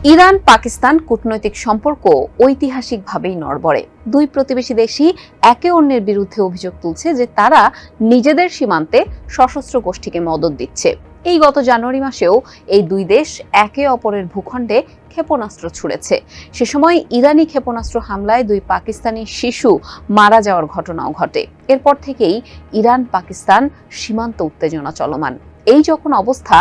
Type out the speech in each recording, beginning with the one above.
Iran Pakistan কূটনৈতিক সম্পর্ক ঐতিহাসিকভাবেই নড়বড়ে। দুই প্রতিবেশী দেশই একে অন্যের বিরুদ্ধে অভিযোগ তুলছে যে তারা নিজেদের সীমান্তে সশস্ত্র গোষ্ঠীকে মদদ দিচ্ছে। এই গত জানুয়ারি মাসেও এই দুই দেশ একে অপরের ভূখণ্ডে ক্ষেপণাস্ত্র ছুড়েছে। সে সময় ইরানি ক্ষেপণাস্ত্র হামলায় দুই পাকিস্তানি শিশু মারা যাওয়ার ঘটনাও ঘটে। এরপর থেকেই ইরান পাকিস্তান সীমান্ত উত্তেজনা চলমান। এই যখন অবস্থা,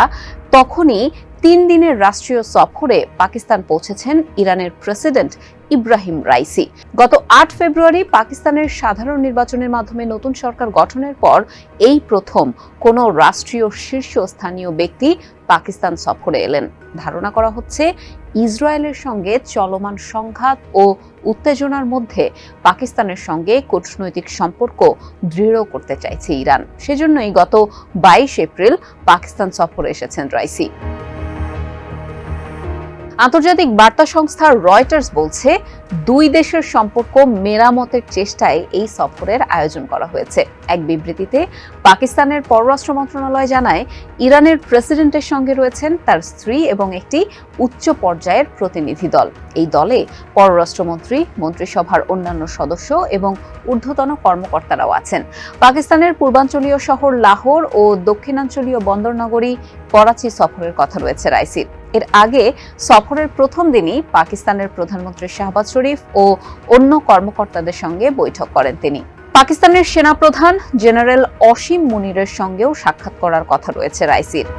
তখনই 3 দিনের রাষ্ট্রীয় সফরে পাকিস্তান পৌঁছেছেন ইরানের প্রেসিডেন্ট ইব্রাহিম রাইসি। গত 8 ফেব্রুয়ারি পাকিস্তানের সাধারণ নির্বাচনের মাধ্যমে নতুন সরকার গঠনের পর এই প্রথম কোনো রাষ্ট্রীয় শীর্ষস্থানীয় ব্যক্তি পাকিস্তান সফরে এলেন। ধারণা করা হচ্ছে ইসরায়েলের সঙ্গে চলমান সংঘাত ও উত্তেজনার মধ্যে পাকিস্তানের সঙ্গে কূটনৈতিক সম্পর্ক দৃঢ় করতে চাইছে ইরান। সেজন্যই গত 22 এপ্রিল পাকিস্তান সফরে এসেছেন রাইসি। আন্তর্জাতিক বার্তা সংস্থা রয়টার্স বলছে, দুই দেশের সম্পর্ক মেরামতের চেষ্টায় এই সফরের আয়োজন করা হয়েছে। এক বিবৃতিতে পাকিস্তানের পররাষ্ট্র মন্ত্রণালয় জানায়, ইরানের প্রেসিডেন্টের সঙ্গে রয়েছেন তার স্ত্রী এবং একটি উচ্চ পর্যায়ের প্রতিনিধি দল। এই দলে পররাষ্ট্রমন্ত্রী, মন্ত্রিসভার অন্যান্য সদস্য এবং ঊর্ধ্বতন কর্মকর্তারাও আছেন। পাকিস্তানের পূর্বাঞ্চলীয় শহর লাহোর ও দক্ষিণাঞ্চলীয় বন্দরনগরী করাচি সফরের কথা রয়েছে রাইসির। এর আগে সফরের প্রথম দিনই পাকিস্তানের প্রধানমন্ত্রী শাহবাজ শরীফ ও অন্য কর্মকর্তাদের সঙ্গে বৈঠক করেন তিনি। পাকিস্তানের সেনাপ্রধান জেনারেল অসীম মুনিরের সঙ্গেও সাক্ষাৎ করার কথা রয়েছে রাইসির।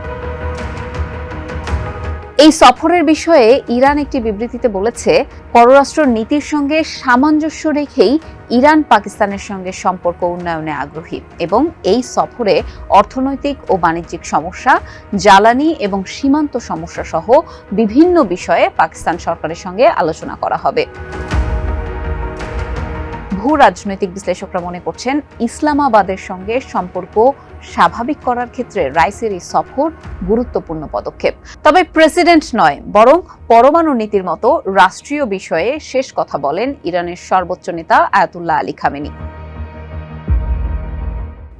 এই সফরের বিষয়ে ইরান একটি বিবৃতিতে বলেছে, পররাষ্ট্র নীতির সঙ্গে সামঞ্জস্য রেখেই ইরান পাকিস্তানের সঙ্গে সম্পর্ক উন্নয়নে আগ্রহী এবং এই সফরে অর্থনৈতিক ও বাণিজ্যিক সমস্যা, জ্বালানি এবং সীমান্ত সমস্যা সহ বিভিন্ন বিষয়ে পাকিস্তান সরকারের সঙ্গে আলোচনা করা হবে। ভূ রাজনৈতিক বিশ্লেষকরা মনে করছেন, ইসলামাবাদের সঙ্গে সম্পর্ক স্বাভাবিক করার ক্ষেত্রে রাইসির এই সফর গুরুত্বপূর্ণ পদক্ষেপ। তবে প্রেসিডেন্ট নয়, বরং পরমাণু নীতির মতো রাষ্ট্রীয় বিষয়ে শেষ কথা বলেন ইরানের সর্বোচ্চ নেতা আয়াতুল্লাহ আলী খামেনি।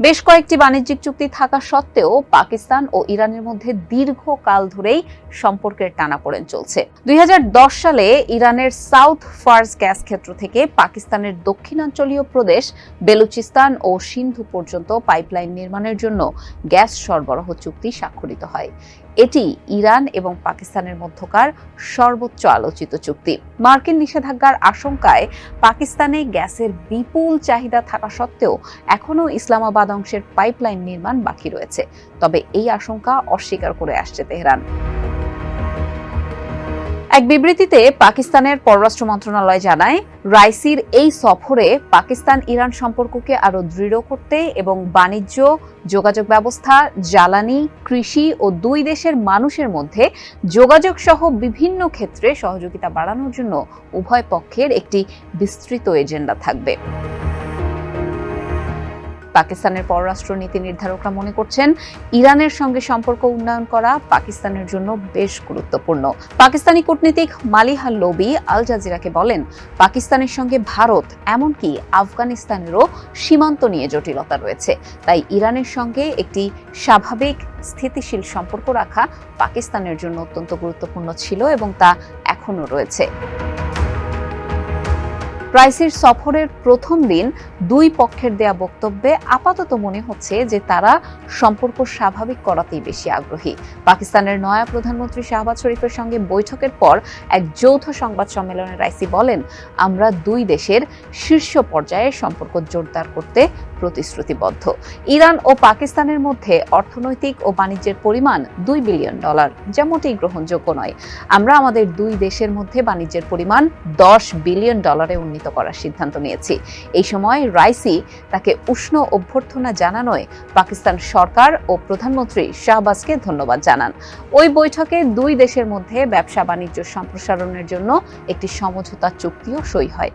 বেশ কয়েকটি বাণিজ্যিক চুক্তি থাকা সত্ত্বেও পাকিস্তান ও ইরানের মধ্যে দীর্ঘকাল ধরেই সম্পর্কের টানাপোড়েন চলছে। 2010 সালে ইরানের সাউথ ফার্স গ্যাস ক্ষেত্র থেকে পাকিস্তানের দক্ষিণাঞ্চলীয় প্রদেশ বেলুচিস্তান ও সিন্ধু পর্যন্ত পাইপলাইন নির্মাণের জন্য গ্যাস সরবরাহ চুক্তি স্বাক্ষরিত হয়। এটি ইরান এবং পাকিস্তানের মধ্যকার সর্বোচ্চ আলোচিত চুক্তি। মার্কিন নিষেধাজ্ঞার আশঙ্কায় পাকিস্তানে গ্যাসের বিপুল চাহিদা থাকা সত্ত্বেও এখনও ইসলামাবাদ অংশের পাইপলাইন নির্মাণ বাকি রয়েছে। তবে এই আশঙ্কা অস্বীকার করে আসছে তেহরান। এক বিবৃতিতে পাকিস্তানের পররাষ্ট্র মন্ত্রণালয় জানায়, রাইসির এই সফরে পাকিস্তান ইরান সম্পর্ককে আরও দৃঢ় করতে এবং বাণিজ্য, যোগাযোগ ব্যবস্থা, জ্বালানি, কৃষি ও দুই দেশের মানুষের মধ্যে যোগাযোগ সহ বিভিন্ন ক্ষেত্রে সহযোগিতা বাড়ানোর জন্য উভয় পক্ষের একটি বিস্তৃত এজেন্ডা থাকবে। পাকিস্তানের পররাষ্ট্র নীতি নির্ধারকরা মনে করছেন, ইরানের সঙ্গে সম্পর্ক উন্নয়ন করা পাকিস্তানের জন্য বেশ গুরুত্বপূর্ণ। পাকিস্তানি কূটনীতিক মালিহা লোবি আল জাজিরাকে বলেন, পাকিস্তানের সঙ্গে ভারত এমনকি আফগানিস্তানেরও সীমান্ত নিয়ে জটিলতা রয়েছে। তাই ইরানের সঙ্গে একটি স্বাভাবিক স্থিতিশীল সম্পর্ক রাখা পাকিস্তানের জন্য অত্যন্ত গুরুত্বপূর্ণ ছিল এবং তা এখনো রয়েছে। রাইসির সফরের প্রথম দিন দুই পক্ষের দেয়া বক্তব্যে আপাতত মনে হচ্ছে যে তারা সম্পর্ক স্বাভাবিক করাতেই বেশি আগ্রহী। পাকিস্তানের নয়া প্রধানমন্ত্রী শাহবাজ শরীফের সঙ্গে বৈঠকের পর এক যৌথ সংবাদ সম্মেলনে রাইসি বলেন, আমরা দুই দেশের শীর্ষ পর্যায়ে সম্পর্ক জোরদার করতে প্রতিশ্রুতিবদ্ধ। ইরান ও পাকিস্তানের মধ্যে অর্থনৈতিক ও বাণিজ্যের পরিমাণ $2 বিলিয়ন, যা মোটেই গ্রহণযোগ্য নয়। আমরা আমাদের দুই দেশের মধ্যে বাণিজ্যের পরিমাণ $10 বিলিয়ন উন্নীত করার সিদ্ধান্ত নিয়েছি। এই সময় রাইসি তাকে উষ্ণ অভ্যর্থনা জানানোয় পাকিস্তান সরকার ও প্রধানমন্ত্রী শাহবাজকে ধন্যবাদ জানান। ওই বৈঠকে দুই দেশের মধ্যে ব্যবসা বাণিজ্য সম্প্রসারণের জন্য একটি সমঝোতা চুক্তিও সই হয়।